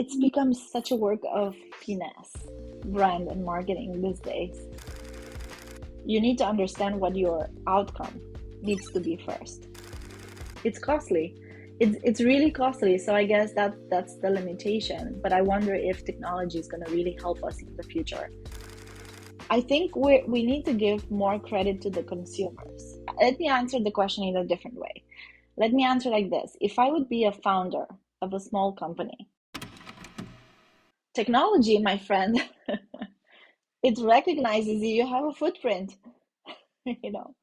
it's become such a work of finesse, brand and marketing these days. You need to understand what your outcome needs to be first. It's costly. It's really costly. So I guess that's the limitation. But I wonder if technology is going to really help us in the future. I think we need to give more credit to the consumers. Let me answer the question in a different way. Let me answer like this. If I would be a founder of a small company, technology, my friend, it recognizes you have a footprint, you know.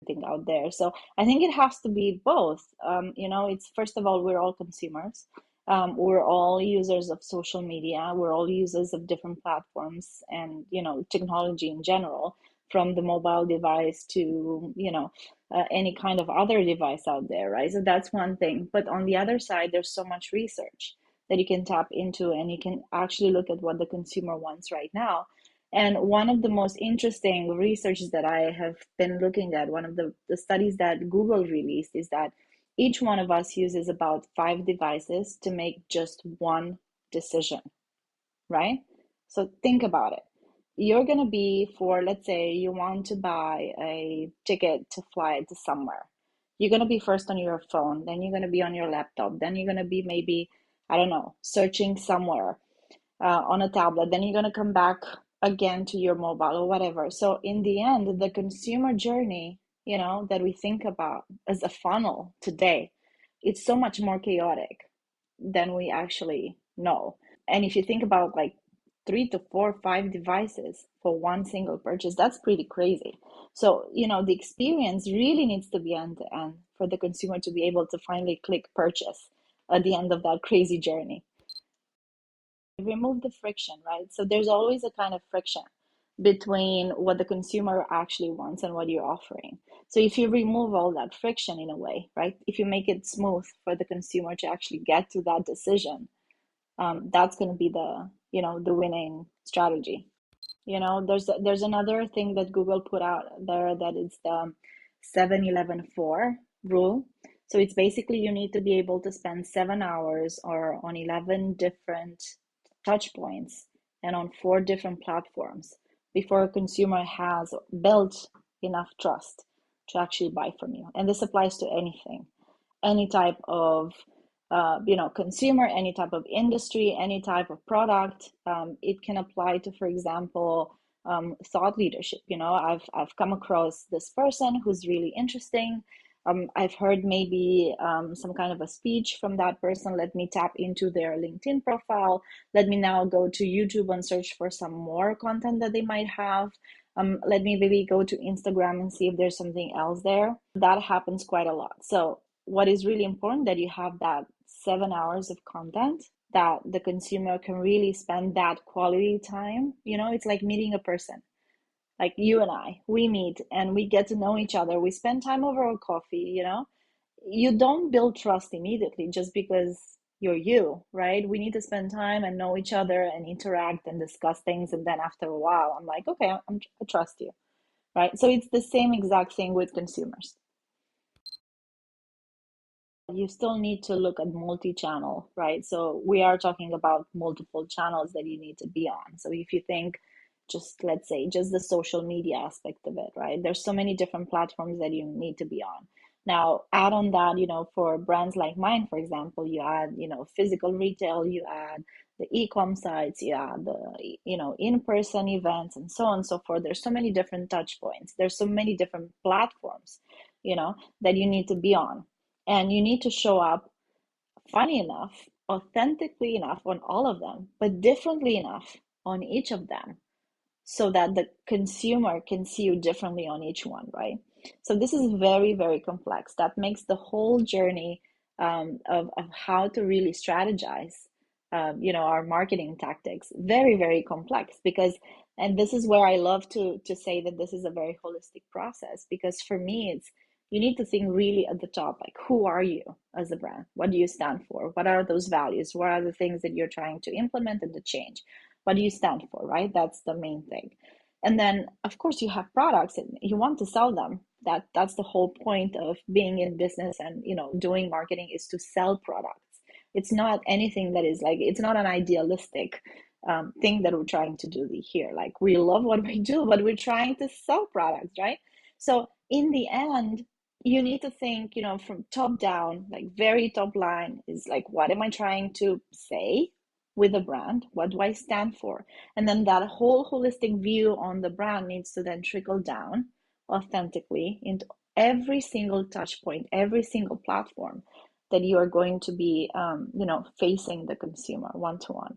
Thing out there. So I think it has to be both. It's first of all, we're all consumers. We're all users of social media. We're all users of different platforms and, technology in general, from the mobile device to, any kind of other device out there, right? So that's one thing. But on the other side, there's so much research that you can tap into and you can actually look at what the consumer wants right now. And one of the most interesting researches that I have been looking at, one of the studies that Google released, is that each one of us uses about 5 devices to make just one decision, right? So think about it. You're going to be for, let's say, you want to buy a ticket to fly to somewhere. You're going to be first on your phone, then you're going to be on your laptop, then you're going to be maybe, I don't know, searching somewhere on a tablet, then you're going to come back again to your mobile or whatever. So in the end, the consumer journey, that we think about as a funnel today, it's so much more chaotic than we actually know. And if you think about like 3 to 4, 5 devices for one single purchase, that's pretty crazy. So, the experience really needs to be end to end for the consumer to be able to finally click purchase at the end of that crazy journey. Remove the friction, right? So there's always a kind of friction between what the consumer actually wants and what you're offering. So if you remove all that friction in a way, right? If you make it smooth for the consumer to actually get to that decision, that's going to be the winning strategy. There's another thing that Google put out there, that is the 7-11-4 rule. So it's basically you need to be able to spend 7 hours or on 11 different touch points and on 4 different platforms before a consumer has built enough trust to actually buy from you. And this applies to anything, any type of consumer, any type of industry, any type of product. It can apply to, for example, thought leadership. I've come across this person who's really interesting. I've heard maybe some kind of a speech from that person. Let me tap into their LinkedIn profile. Let me now go to YouTube and search for some more content that they might have. Let me maybe go to Instagram and see if there's something else there. That happens quite a lot. So what is really important, that you have that 7 hours of content that the consumer can really spend that quality time. It's like meeting a person. Like you and I, we meet and we get to know each other. We spend time over a coffee. You don't build trust immediately just because you're you, right? We need to spend time and know each other and interact and discuss things. And then after a while, I'm like, okay, I trust you, right? So it's the same exact thing with consumers. You still need to look at multi-channel, right? So we are talking about multiple channels that you need to be on. So if you think just, let's say, just the social media aspect of it, right? There's so many different platforms that you need to be on. Now, add on that, for brands like mine, for example, you add, physical retail, you add the e-com sites, you add the, in-person events and so on and so forth. There's so many different touch points. There's so many different platforms, that you need to be on. And you need to show up, funny enough, authentically enough on all of them, but differently enough on each of them so that the consumer can see you differently on each one, right? So this is very, very complex. That makes the whole journey of how to really strategize our marketing tactics. Very, very complex because, and this is where I love to say that this is a very holistic process, because for me, it's, you need to think really at the top, like, who are you as a brand? What do you stand for? What are those values? What are the things that you're trying to implement and to change? What do you stand for, right? That's the main thing. And then, of course, you have products and you want to sell them. That's the whole point of being in business and, doing marketing, is to sell products. It's not anything that is like, it's not an idealistic thing that we're trying to do here. Like, we love what we do, but we're trying to sell products, right? So in the end, you need to think, from top down, like very top line is like, what am I trying to say with a brand? What do I stand for? And then that whole holistic view on the brand needs to then trickle down authentically into every single touch point, every single platform that you are going to be, facing the consumer one to one.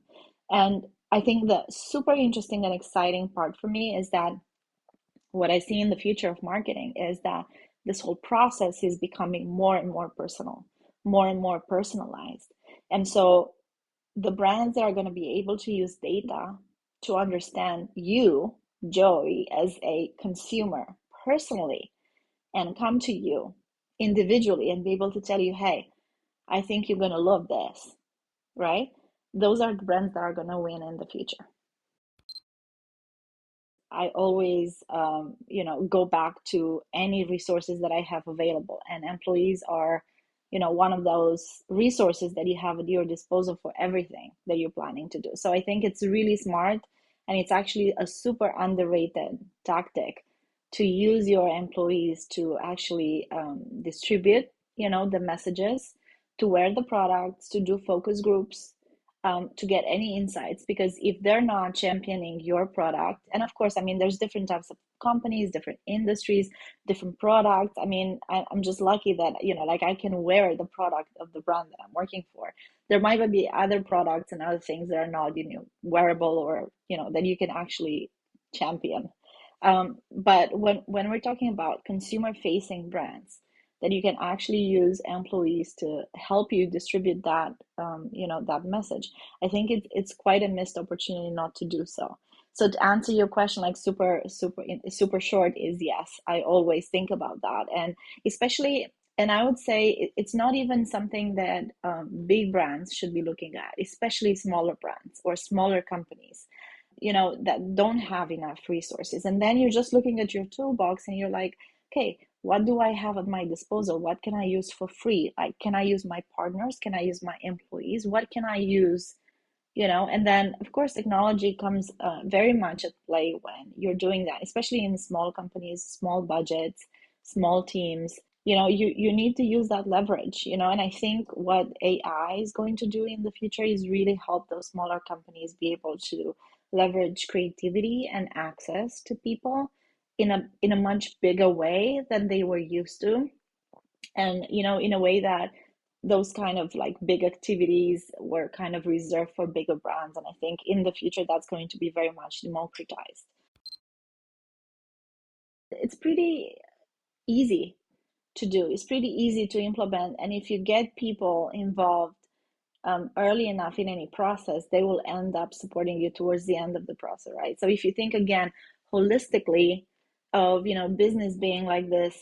And I think the super interesting and exciting part for me is that what I see in the future of marketing is that this whole process is becoming more and more personal, more and more personalized. And so the brands that are going to be able to use data to understand you, Joey, as a consumer personally, and come to you individually and be able to tell you, hey, I think you're going to love this, right? Those are the brands that are going to win in the future. I always, go back to any resources that I have available, and employees are, one of those resources that you have at your disposal for everything that you're planning to do. So I think it's really smart, and it's actually a super underrated tactic to use your employees to actually distribute, the messages, to wear the products, to do focus groups, to get any insights, because if they're not championing your product, and of course, I mean, there's different types of companies, different industries, different products. I mean, I'm just lucky that, like, I can wear the product of the brand that I'm working for. There might be other products and other things that are not, wearable, or, that you can actually champion. But when we're talking about consumer facing brands, that you can actually use employees to help you distribute that, that message. I think it's quite a missed opportunity not to do so. So to answer your question, like super short, is yes, I always think about that, and especially, and I would say it's not even something that big brands should be looking at, especially smaller brands or smaller companies, that don't have enough resources. And then you're just looking at your toolbox and you're like, okay, what do I have at my disposal? What can I use for free? Like, can I use my partners? Can I use my employees? What can I use? And then of course, technology comes very much at play when you're doing that, especially in small companies, small budgets, small teams. You need to use that leverage, and I think what AI is going to do in the future is really help those smaller companies be able to leverage creativity and access to people in a much bigger way than they were used to, and in a way that those kind of like big activities were kind of reserved for bigger brands. And I think in the future that's going to be very much democratized. It's pretty easy to do, it's pretty easy to implement, and if you get people involved early enough in any process, they will end up supporting you towards the end of the process, right? So if you think again holistically of, business being like this,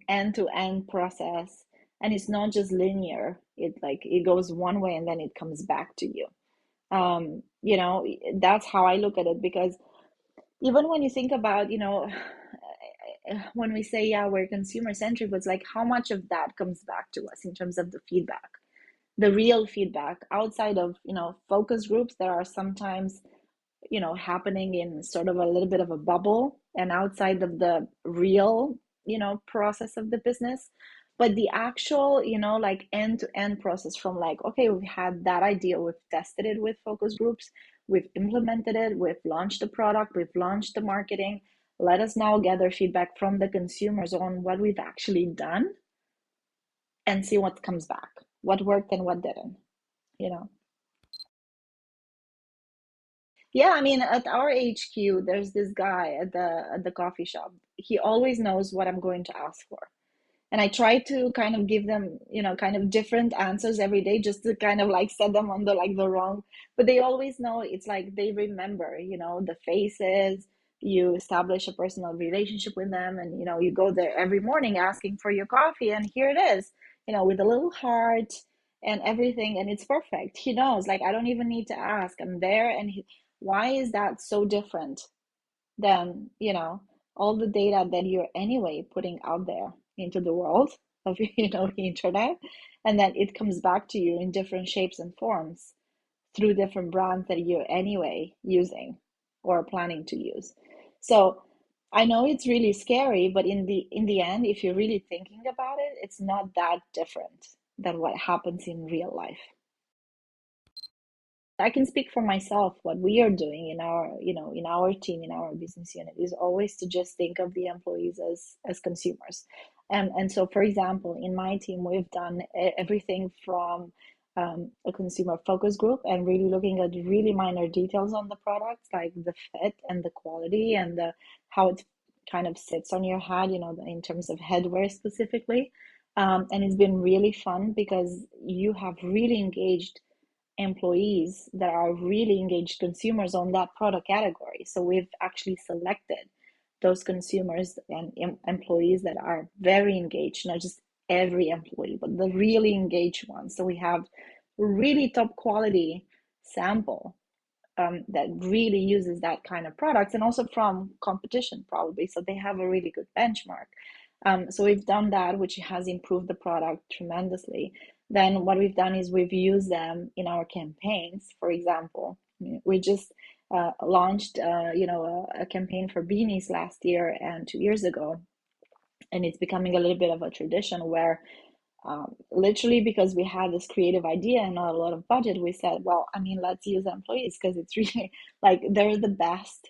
end-to-end process, and it's not just linear, it goes one way and then it comes back to you. That's how I look at it, because even when you think about, when we say, yeah, we're consumer centric, but it's like, how much of that comes back to us in terms of the feedback, the real feedback outside of, focus groups that are sometimes, happening in sort of a little bit of a bubble and outside of the real, process of the business. But the actual, like end to end process, from like, okay, we've had that idea, we've tested it with focus groups, we've implemented it, we've launched the product, we've launched the marketing. Let us now gather feedback from the consumers on what we've actually done and see what comes back, what worked and what didn't, you know. Yeah, I mean, at our HQ, there's this guy at the coffee shop. He always knows what I'm going to ask for. And I try to kind of give them, kind of different answers every day, just to kind of like set them on the wrong, but they always know. It's like they remember, the faces. You establish a personal relationship with them, and you go there every morning asking for your coffee, and here it is, with a little heart and everything, and it's perfect. He knows, like, I don't even need to ask. I'm there, and why is that so different than all the data that you're anyway putting out there into the world of the internet, and then it comes back to you in different shapes and forms through different brands that you're anyway using or planning to use. So I know it's really scary, but in the end, if you're really thinking about it, it's not that different than what happens in real life. I can speak for myself. What we are doing in our team, in our business unit, is always to just think of the employees as consumers. And so, for example, in my team, we've done everything from a consumer focus group and really looking at really minor details on the products, like the fit and the quality and the how it kind of sits on your head, in terms of headwear specifically. And it's been really fun because you have really engaged employees that are really engaged consumers on that product category. So we've actually selected those consumers and employees that are very engaged, not just every employee, but the really engaged ones. So we have really top quality sample that really uses that kind of products, and also from competition probably. So they have a really good benchmark. So we've done that, which has improved the product tremendously. Then what we've done is we've used them in our campaigns. For example, we just launched, a campaign for beanies last year and 2 years ago, and it's becoming a little bit of a tradition where literally because we had this creative idea and not a lot of budget, we said, well, I mean, let's use employees because it's really like they're the best,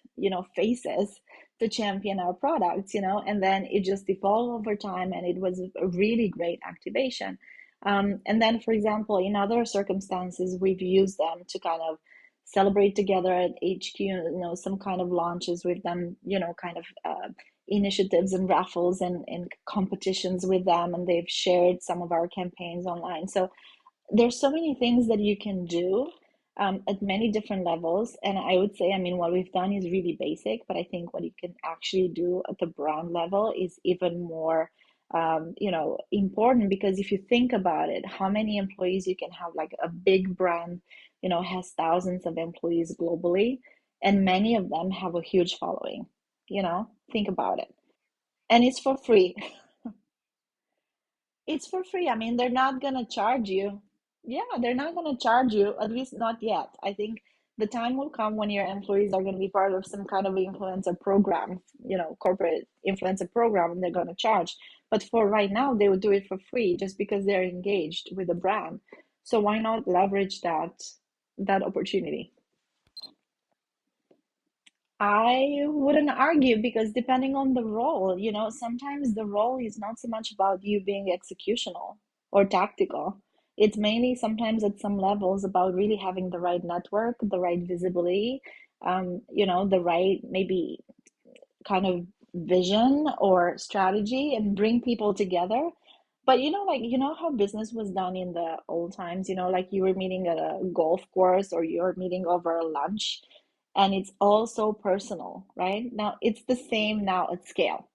faces to champion our products, and then it just evolved over time, and it was a really great activation. And then, for example, in other circumstances, we've used them to kind of celebrate together at HQ, some kind of launches. We've done, kind of initiatives and raffles and competitions with them, and they've shared some of our campaigns online. So there's so many things that you can do at many different levels. And I would say, I mean, what we've done is really basic, but I think what you can actually do at the brand level is even more, important, because if you think about it, how many employees you can have, like a big brand, has thousands of employees globally, and many of them have a huge following, think about it. And it's for free. It's for free. I mean, they're not gonna charge you. Yeah, they're not gonna charge you, at least not yet. I think the time will come when your employees are gonna be part of some kind of influencer program, corporate influencer program, and they're gonna charge. But for right now, they would do it for free just because they're engaged with the brand. So why not leverage that opportunity? I wouldn't argue, because depending on the role, sometimes the role is not so much about you being executional or tactical. It's mainly sometimes at some levels about really having the right network, the right visibility, the right maybe kind of vision or strategy, and bring people together. But like how business was done in the old times, like you were meeting at a golf course or you're meeting over a lunch, and it's all so personal, right? Now it's the same now at scale,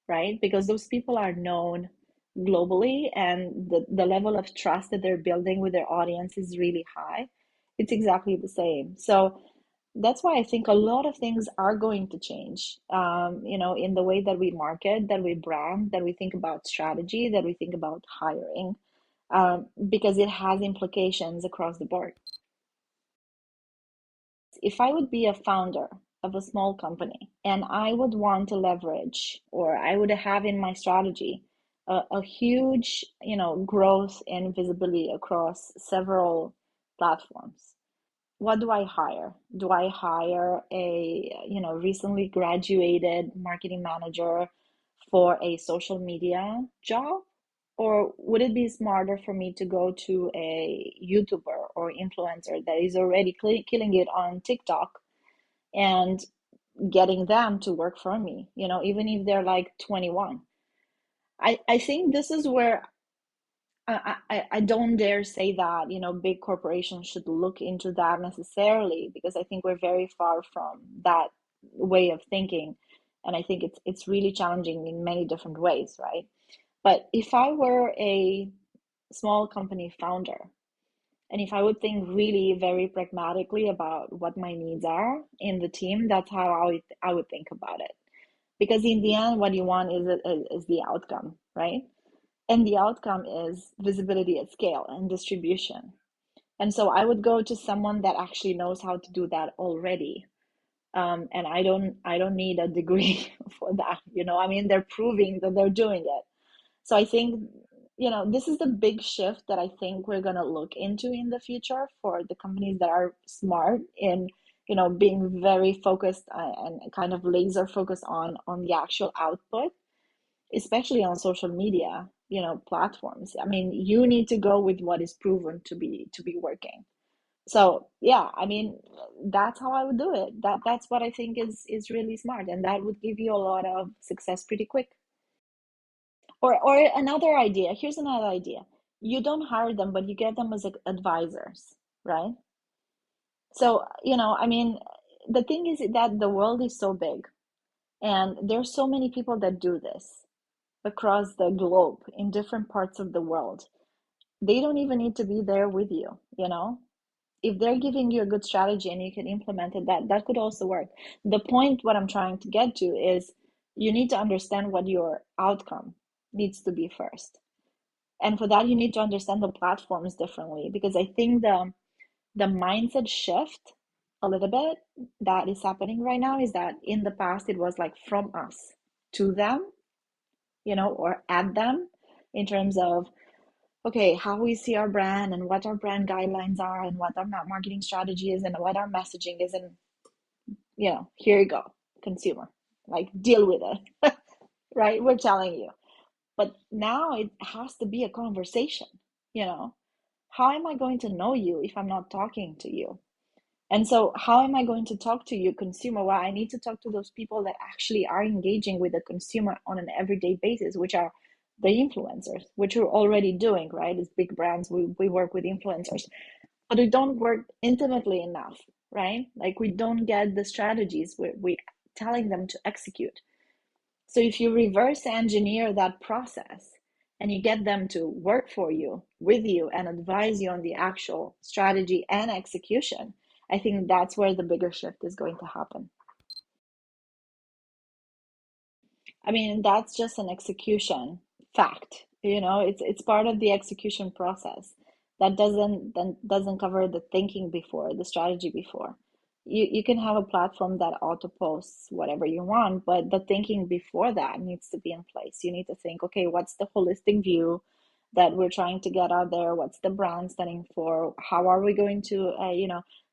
right? Because those people are known globally, and the level of trust that they're building with their audience is really high. It's exactly the same. So that's why I think a lot of things are going to change, in the way that we market, that we brand, that we think about strategy, that we think about hiring, because it has implications across the board. If I would be a founder of a small company and I would want to leverage, or I would have in my strategy, a huge, growth and visibility across several platforms, what do I hire? Do I hire a, recently graduated marketing manager for a social media job? Or would it be smarter for me to go to a YouTuber or influencer that is already killing it on TikTok and getting them to work for me, even if they're like 21? I think this is where I don't dare say that, big corporations should look into that necessarily, because I think we're very far from that way of thinking. And I think it's really challenging in many different ways, right? But if I were a small company founder, and if I would think really very pragmatically about what my needs are in the team, that's how I would think about it. Because in the end, what you want is the outcome, right? And the outcome is visibility at scale and distribution. And so I would go to someone that actually knows how to do that already. And I don't need a degree for that. I mean, they're proving that they're doing it. So I think, this is the big shift that I think we're going to look into in the future for the companies that are smart in, being very focused and kind of laser focused on the actual output, especially on social media, platforms. I mean, you need to go with what is proven to be working. So yeah, I mean, that's how I would do it. That's what I think is really smart, and that would give you a lot of success pretty quick. Or another idea. Here's another idea. You don't hire them, but you get them as advisors, right? So, I mean, the thing is that the world is so big, and there's so many people that do this across the globe in different parts of the world. They don't even need to be there with you. If they're giving you a good strategy and you can implement it, that could also work. The point, what I'm trying to get to is you need to understand what your outcome needs to be first. And for that, you need to understand the platforms differently, because I think the mindset shift a little bit that is happening right now is that in the past it was like from us to them, or at them, in terms of, okay, how we see our brand and what our brand guidelines are and what our marketing strategy is and what our messaging is. And, here you go, consumer, like deal with it, right? We're telling you. But now it has to be a conversation, you know? How am I going to know you if I'm not talking to you? And so, how am I going to talk to you, consumer? Well, I need to talk to those people that actually are engaging with the consumer on an everyday basis, which are the influencers, which we're already doing, right? As big brands, we work with influencers, but we don't work intimately enough, right? Like, we don't get the strategies we telling them to execute. So if you reverse engineer that process and you get them to work for you, with you, and advise you on the actual strategy and execution, I think that's where the bigger shift is going to happen. I mean, that's just an execution fact. It's part of the execution process. That doesn't cover the thinking before, the strategy before. You can have a platform that auto posts whatever you want, but the thinking before that needs to be in place. You need to think, okay, what's the holistic view that we're trying to get out there? What's the brand standing for? How are we going to,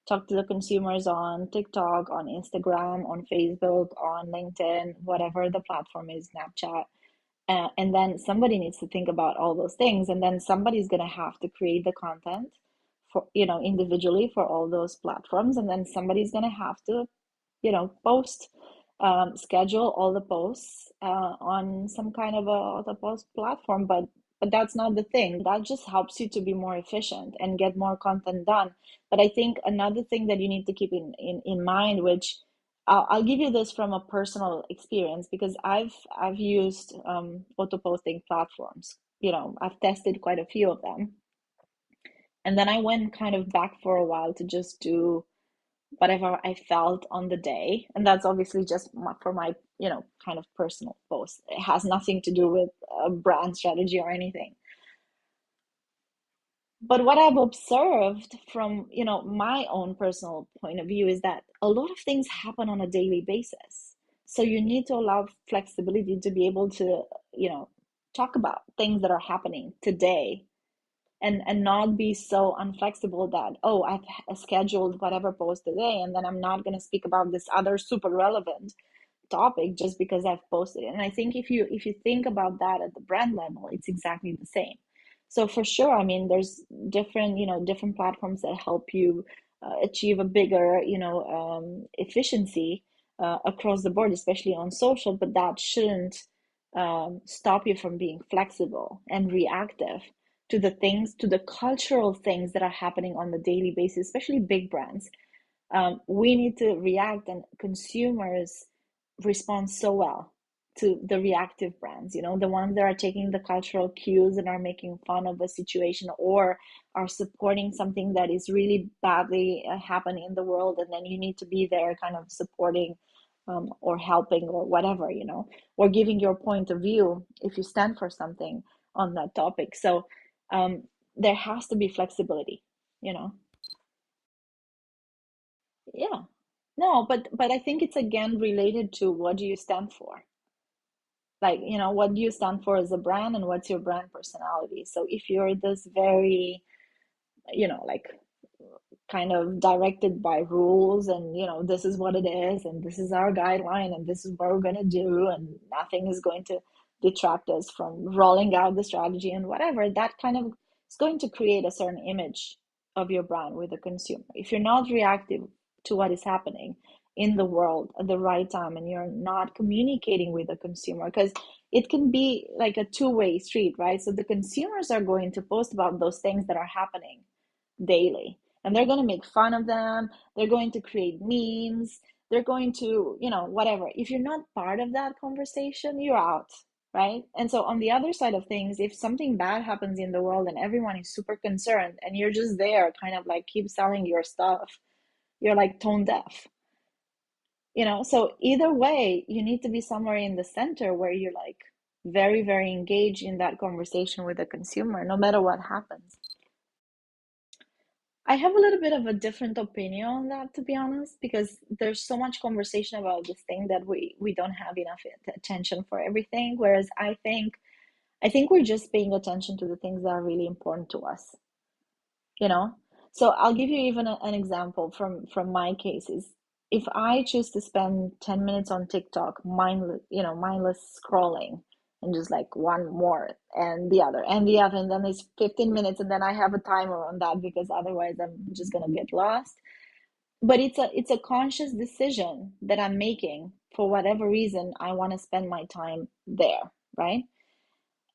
talk to the consumers on TikTok, on Instagram, on Facebook, on LinkedIn, whatever the platform is, Snapchat. And then somebody needs to think about all those things. And then somebody's going to have to create the content for, individually for all those platforms. And then somebody's going to have to, post, schedule all the posts on some kind of a post platform. But that's not the thing. That just helps you to be more efficient and get more content done. But I think another thing that you need to keep in mind, which I'll give you this from a personal experience, because I've used auto posting platforms. I've tested quite a few of them, and then I went kind of back for a while to just do whatever I felt on the day. And that's obviously just for my, kind of personal post. It has nothing to do with a brand strategy or anything. But what I've observed from, my own personal point of view is that a lot of things happen on a daily basis. So you need to allow flexibility to be able to, talk about things that are happening today, and not be so unflexible that, oh, I've scheduled whatever post today and then I'm not going to speak about this other super relevant topic just because I've posted it. And I think if you think about that at the brand level, it's exactly the same. So for sure, I mean, there's different platforms that help you achieve a bigger, efficiency across the board, especially on social, but that shouldn't stop you from being flexible and reactive to the things, to the cultural things that are happening on the daily basis, especially big brands. We need to react, and consumers respond so well to the reactive brands, the ones that are taking the cultural cues and are making fun of the situation, or are supporting something that is really badly happening in the world, and then you need to be there kind of supporting, or helping, or whatever, or giving your point of view if you stand for something on that topic. So um, there has to be flexibility, you know. Yeah. No, but I think it's again related to what do you stand for? Like, what do you stand for as a brand, and what's your brand personality? So if you're this very, like, kind of directed by rules, and this is what it is, and this is our guideline, and this is what we're going to do, and nothing is going to detract us from rolling out the strategy and whatever, that kind of is going to create a certain image of your brand with the consumer. If you're not reactive to what is happening in the world at the right time, and you're not communicating with the consumer, because it can be like a two-way street, right? So the consumers are going to post about those things that are happening daily, and they're going to make fun of them, they're going to create memes, they're going to, whatever. If you're not part of that conversation, you're out, right? And so on the other side of things, if something bad happens in the world and everyone is super concerned, and you're just there kind of like keep selling your stuff, you're like tone deaf. So either way, you need to be somewhere in the center where you're like very, very engaged in that conversation with the consumer, no matter what happens. I have a little bit of a different opinion on that, to be honest, because there's so much conversation about this thing that we don't have enough attention for everything. Whereas I think we're just paying attention to the things that are really important to us, you know? So I'll give you even an example from my cases. If I choose to spend 10 minutes on TikTok, mindless scrolling, and just like one more and the other and the other, and then it's 15 minutes, and then I have a timer on that because otherwise I'm just gonna get lost. But it's a conscious decision that I'm making for whatever reason I want to spend my time there, right?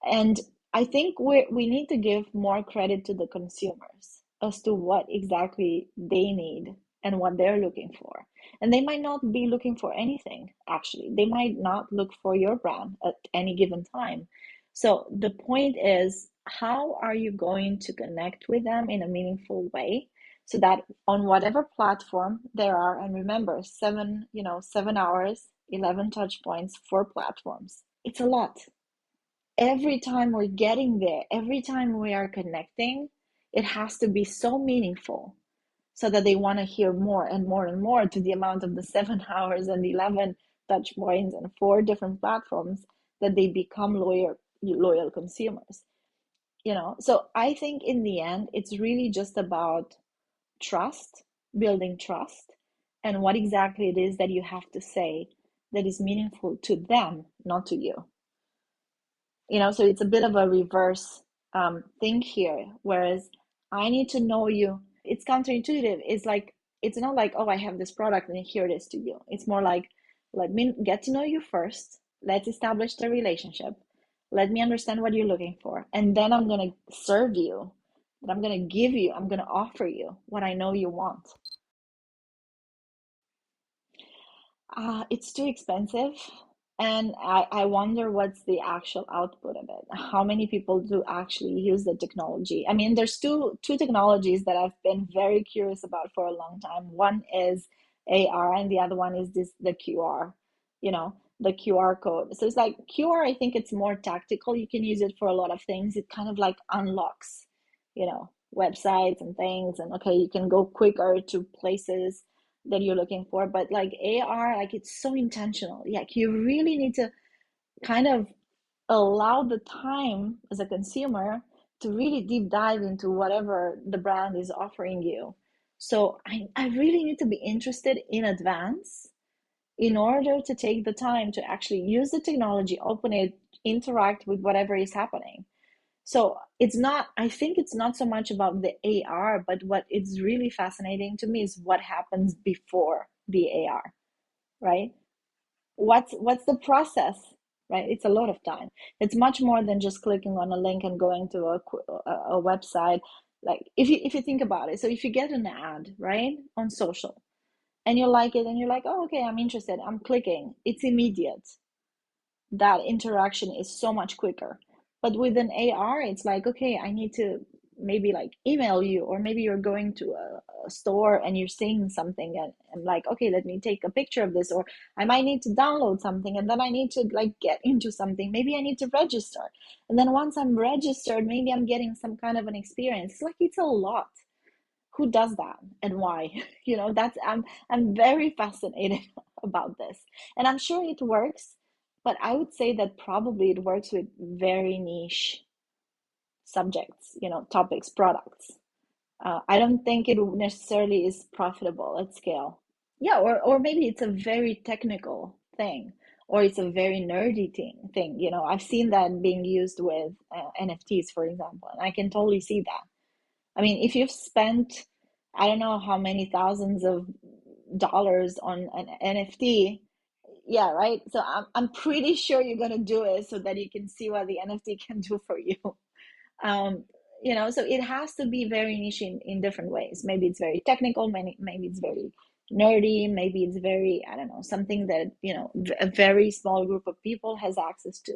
And I think we need to give more credit to the consumers as to what exactly they need and what they're looking for. And they might not be looking for anything, actually. They might not look for your brand at any given time. So the point is, how are you going to connect with them in a meaningful way so that on whatever platform there are, and remember, 7 hours, 11 touch points, 4 platforms. It's a lot. Every time we're getting there, every time we are connecting, it has to be so meaningful so that they want to hear more and more and more, to the amount of the 7 hours and 11 touch points and 4 different platforms, that they become loyal consumers. So I think in the end, it's really just about trust, building trust, and what exactly it is that you have to say that is meaningful to them, not to you. So it's a bit of a reverse thing here. Whereas I need to know you. It's counterintuitive. It's like, it's not like, oh, I have this product and here it is to you. It's more like, let me get to know you first. Let's establish the relationship. Let me understand what you're looking for. And then I'm going to serve you. I'm going to give you, I'm going to offer you what I know you want. It's too expensive. And I wonder what's the actual output of it. How many people do actually use the technology? I mean, there's two technologies that I've been very curious about for a long time. One is AR, and the other one is the QR, the QR code. So it's like QR, I think it's more tactical. You can use it for a lot of things. It kind of like unlocks, websites and things. And okay, you can go quicker to places that you're looking for. But like AR, like, it's so intentional. Like, you really need to kind of allow the time as a consumer to really deep dive into whatever the brand is offering you. So I really need to be interested in advance in order to take the time to actually use the technology, open it, interact with whatever is happening. So I think it's not so much about the AR, but what is really fascinating to me is what happens before the AR, right? What's the process? right? It's a lot of time. It's much more than just clicking on a link and going to a website. Like if you think about it, so if you get an ad, right, on social, and you like it and you're like, oh, okay, I'm interested, I'm clicking, it's immediate. That interaction is so much quicker. But with an AR, it's like, okay, I need to maybe like email you, or maybe you're going to a store and you're seeing something, and I'm like, okay, let me take a picture of this, or I might need to download something, and then I need to like get into something. Maybe I need to register. And then once I'm registered, maybe I'm getting some kind of an experience. It's like it's a lot. Who does that and why? That's I'm very fascinated about this, and I'm sure it works, but I would say that probably it works with very niche subjects, topics, products. I don't think it necessarily is profitable at scale. Yeah, or maybe it's a very technical thing, or it's a very nerdy thing. I've seen that being used with NFTs, for example, and I can totally see that. I mean, if you've spent, I don't know how many thousands of dollars on an NFT, yeah, right? So I'm pretty sure you're gonna do it so that you can see what the NFT can do for you. Um, so it has to be very niche in different ways. Maybe it's very technical, maybe it's very nerdy, maybe it's very, I don't know, something that, a very small group of people has access to.